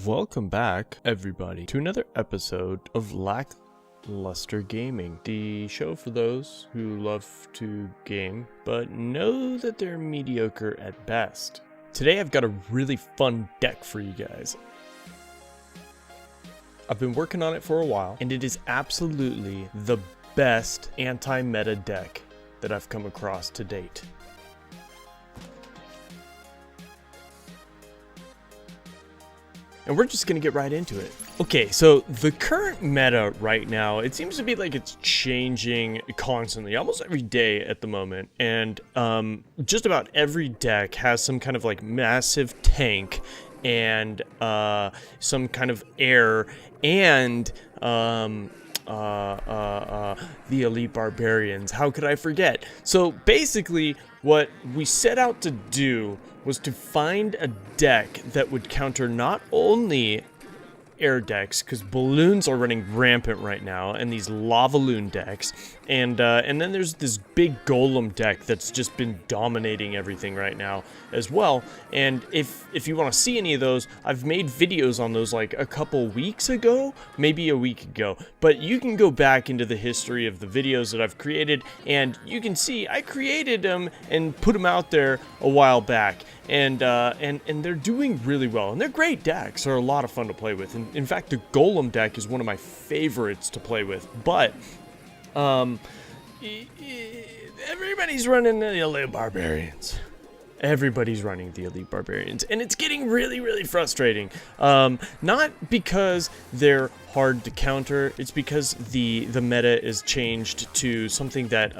Welcome back, everybody, to another episode of LackLuster Gaming, the show for those who love to game, but know that they're mediocre at best. Today I've got a really fun deck for you guys. I've been working on it for a while, and it is absolutely the best anti-meta deck that I've come across to date. And we're just going to get right into it. Okay, so the current meta right now, it seems to be like it's changing constantly, almost every day at the moment. And just about every deck has some kind of like massive tank and some kind of air and the Elite Barbarians. How could I forget? So basically, what we set out to do was to find a deck that would counter not only air decks, because balloons are running rampant right now, and these lava loon decks, and then there's this big golem deck that's just been dominating everything right now as well. And if you want to see any of those, I've made videos on those like a couple weeks ago, maybe a week ago, but you can go back into the history of the videos that I've created, and you can see I created them and put them out there a while back. And they're doing really well, and they're great decks. They're a lot of fun to play with. And in fact, the Golem deck is one of my favorites to play with. But everybody's running the Elite Barbarians. Everybody's running the Elite Barbarians, and it's getting really, really frustrating. Not because they're hard to counter, it's because the meta is changed to something that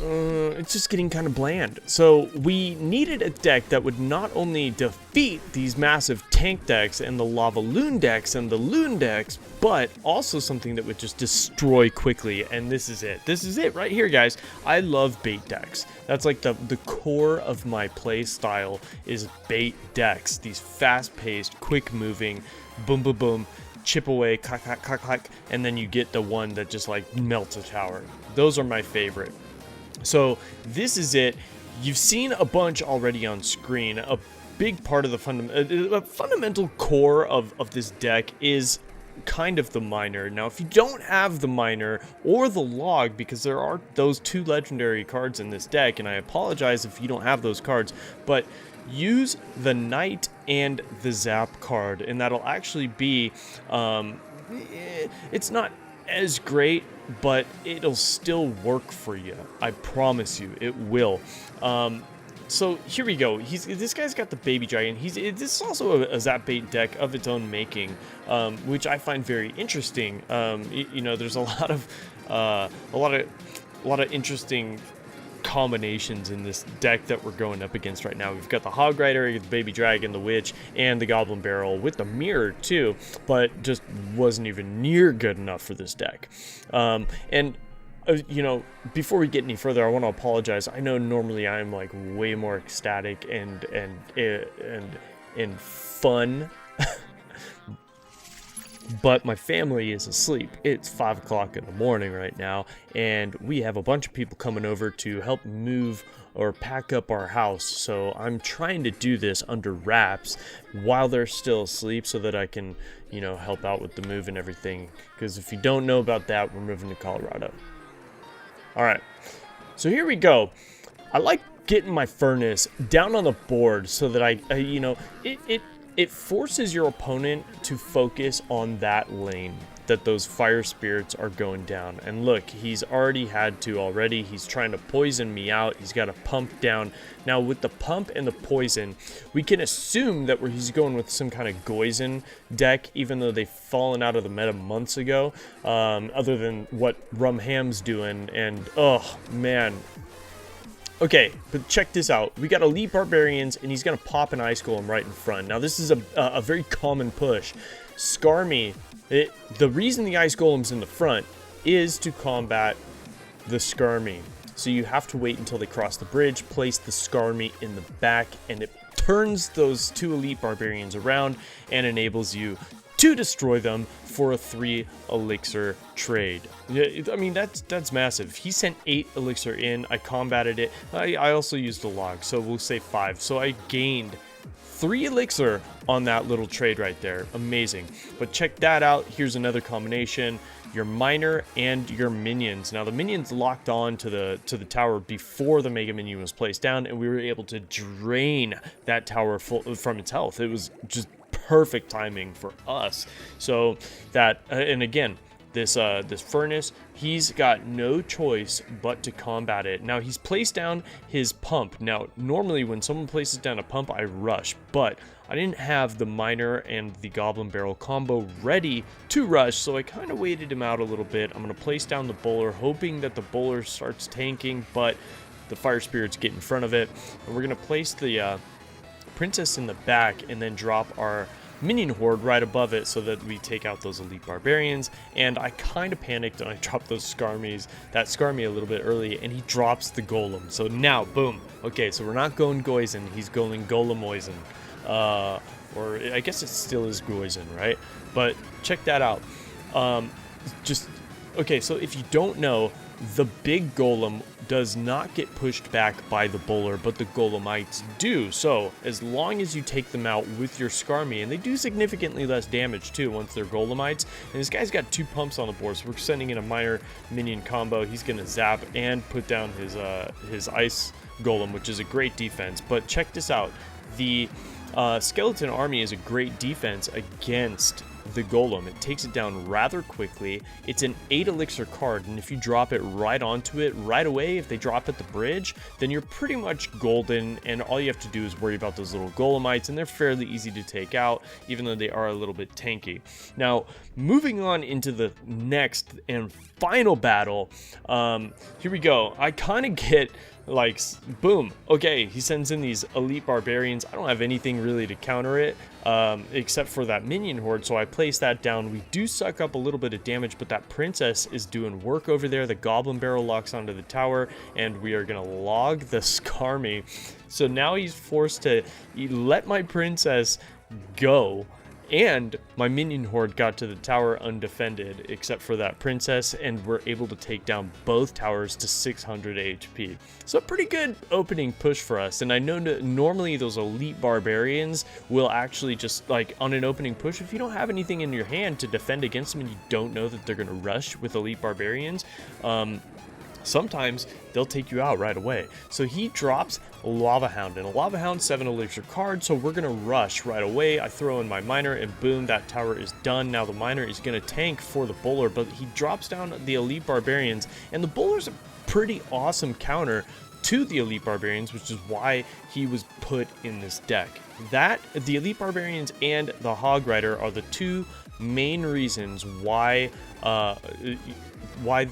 it's just getting kind of bland. So we needed a deck that would not only defeat these massive tank decks and the lava loon decks and the loon decks, but also something that would just destroy quickly. And this is it. This is it right here, guys. I love bait decks. That's like the core of my play style is bait decks. These fast-paced, quick-moving, boom, boom, boom, chip away, clack, clack, clack, clack, and then you get the one that just like melts a tower. Those are my favorite. So this is it. You've seen a bunch already on screen. A big part of the fundamental core of this deck is kind of the miner. Now, if you don't have the miner or the log, because there are those two legendary cards in this deck, and I apologize if you don't have those cards, but use the knight and the zap card, and that'll actually be, it's not as great, but it'll still work for you. I promise you, it will. So here we go. This guy's got the baby dragon. This is also a Zap Bait deck of its own making, which I find very interesting. You know, there's a lot of interesting combinations in this deck that we're going up against right now. We've got the Hog Rider, the Baby Dragon, the Witch, and the Goblin Barrel with the Mirror too, but just wasn't even near good enough for this deck. You know, before we get any further, I want to apologize. I know normally I'm like way more ecstatic and fun. But my family is asleep. It's 5 o'clock in the morning right now, and we have a bunch of people coming over to help move or pack up our house. So I'm trying to do this under wraps while they're still asleep so that I can, you know, help out with the move and everything. Because if you don't know about that, we're moving to Colorado. All right, so here we go. I like getting my furnace down on the board so that I you know, it forces your opponent to focus on that lane that those fire spirits are going down. And look, he's already had to already. He's trying to poison me out. He's got a pump down. Now with the pump and the poison, we can assume that he's going with some kind of Goizen deck, even though they've fallen out of the meta months ago, other than what Rumham's doing. And oh man. Okay, but check this out. We got Elite Barbarians, and he's going to pop an Ice Golem right in front. Now, this is a very common push. Skarmy, the reason the Ice Golem's in the front is to combat the Skarmy. So you have to wait until they cross the bridge, place the Skarmy in the back, and it turns those two Elite Barbarians around and enables you to destroy them for a 3 elixir trade. I mean, that's massive. He sent 8 elixir in. I combated it. I also used the log, so we'll say 5. So I gained 3 elixir on that little trade right there. Amazing. But check that out. Here's another combination. Your miner and your minions. Now the minions locked on to the tower before the mega minion was placed down, and we were able to drain that tower from its health. It was just perfect timing for us. So that and again, this furnace, he's got no choice but to combat it. Now he's placed down his pump. Now normally when someone places down a pump, I rush, but I didn't have the miner and the goblin barrel combo ready to rush, so I kind of waited him out a little bit. I'm going to place down the bowler, hoping that the bowler starts tanking, but the fire spirits get in front of it. And we're going to place the princess in the back and then drop our minion horde right above it so that we take out those elite barbarians. And I kind of panicked and I dropped that Skarmy a little bit early, and he drops the golem. So now, boom. Okay, so we're not going Goizen, he's going Golemoizen. Or I guess it still is Goizen, right? But check that out. Okay, so if you don't know, the big golem does not get pushed back by the bowler, but the golemites do. So as long as you take them out with your Skarmy, and they do significantly less damage too once they're golemites. And this guy's got 2 pumps on the board, so we're sending in a minor minion combo. He's gonna zap and put down his ice golem, which is a great defense. But check this out. The skeleton army is a great defense against the golem. It takes it down rather quickly. It's an 8 elixir card, and if you drop it right onto it right away, if they drop at the bridge, then you're pretty much golden, and all you have to do is worry about those little golemites, and they're fairly easy to take out, even though they are a little bit tanky. Now, moving on into the next and final battle, here we go. I kind of get like, boom, okay, he sends in these elite barbarians. I don't have anything really to counter it, except for that minion horde, so I place that down. We do suck up a little bit of damage, but that princess is doing work over there. The goblin barrel locks onto the tower, and we are gonna log the Skarmy. So now he's forced to let my princess go, and my minion horde got to the tower undefended except for that princess, and we're able to take down both towers to 600 HP. So a pretty good opening push for us. And I know that normally those elite barbarians will actually just, like, on an opening push, if you don't have anything in your hand to defend against them and you don't know that they're going to rush with elite barbarians, sometimes they'll take you out right away. So he drops a Lava Hound, and a Lava Hound 7 elixir card, so we're gonna rush right away. I throw in my miner, and boom, that tower is done. Now the miner is gonna tank for the bowler, but he drops down the elite barbarians, and the bowler's a pretty awesome counter to the elite barbarians, which is why he was put in this deck. The elite barbarians and the hog rider are the 2 main reasons why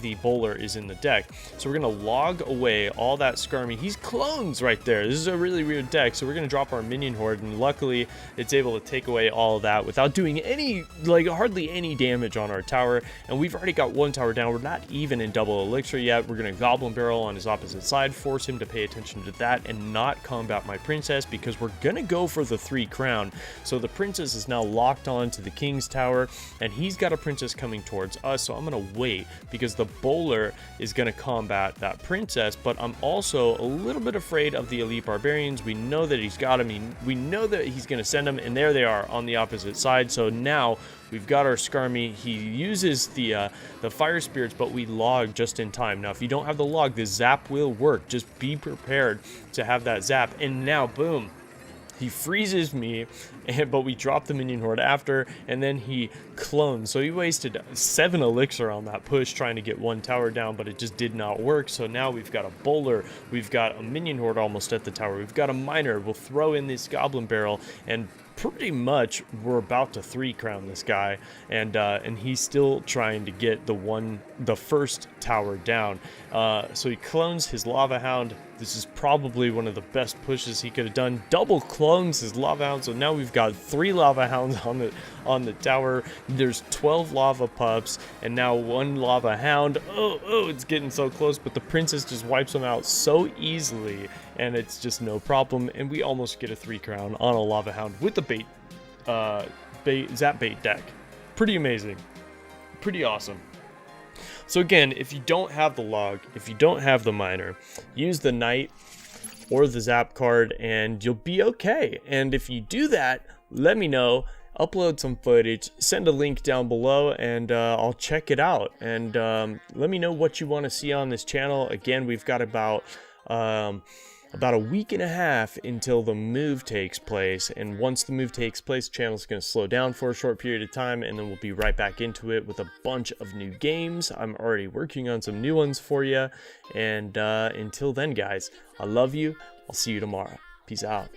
the bowler is in the deck. So we're gonna log away all that Skarmy. He's clones right there. This is a really weird deck, so we're gonna drop our minion horde, and luckily it's able to take away all of that without doing any, like, hardly any damage on our tower. And we've already got 1 tower down. We're not even in double elixir yet. We're gonna goblin barrel on his opposite side, force him to pay attention to that and not combat my princess, because we're gonna go for the 3 crown. So the princess is now locked on to the king's tower, and he's got a princess coming towards us, so I'm gonna wait, because the bowler is going to combat that princess. But I'm also a little bit afraid of the elite barbarians. We know that he's got him. We know that he's going to send them, and there they are on the opposite side. So now we've got our Skarmy. He uses the fire spirits, but we log just in time. Now if you don't have the log, the zap will work. Just be prepared to have that zap. And now, boom, he freezes me, but we drop the minion horde after, and then he clones. So he wasted 7 elixir on that push trying to get 1 tower down, but it just did not work. So now we've got a bowler, we've got a minion horde almost at the tower, we've got a miner. We'll throw in this goblin barrel, and pretty much we're about to 3 crown this guy, and he's still trying to get the first tower down. So he clones his Lava Hound. This is probably one of the best pushes he could have done. Double clones his Lava Hound, so now we've got 3 Lava Hounds on the tower. There's 12 lava pups, and now 1 Lava Hound. Oh, it's getting so close, but the princess just wipes them out so easily, and it's just no problem. And we almost get a 3 crown on a Lava Hound with the Zap Bait deck. Pretty amazing. Pretty awesome. So again, if you don't have the log, if you don't have the miner, use the knight, or the Zap card, and you'll be okay. And if you do that, let me know, upload some footage, send a link down below, and I'll check it out. And let me know what you want to see on this channel. Again, we've got about a week and a half until the move takes place, and once the move takes place, the channel's going to slow down for a short period of time, and then we'll be right back into it with a bunch of new games. I'm already working on some new ones for you, and until then, guys, I love you. I'll see you tomorrow. Peace out.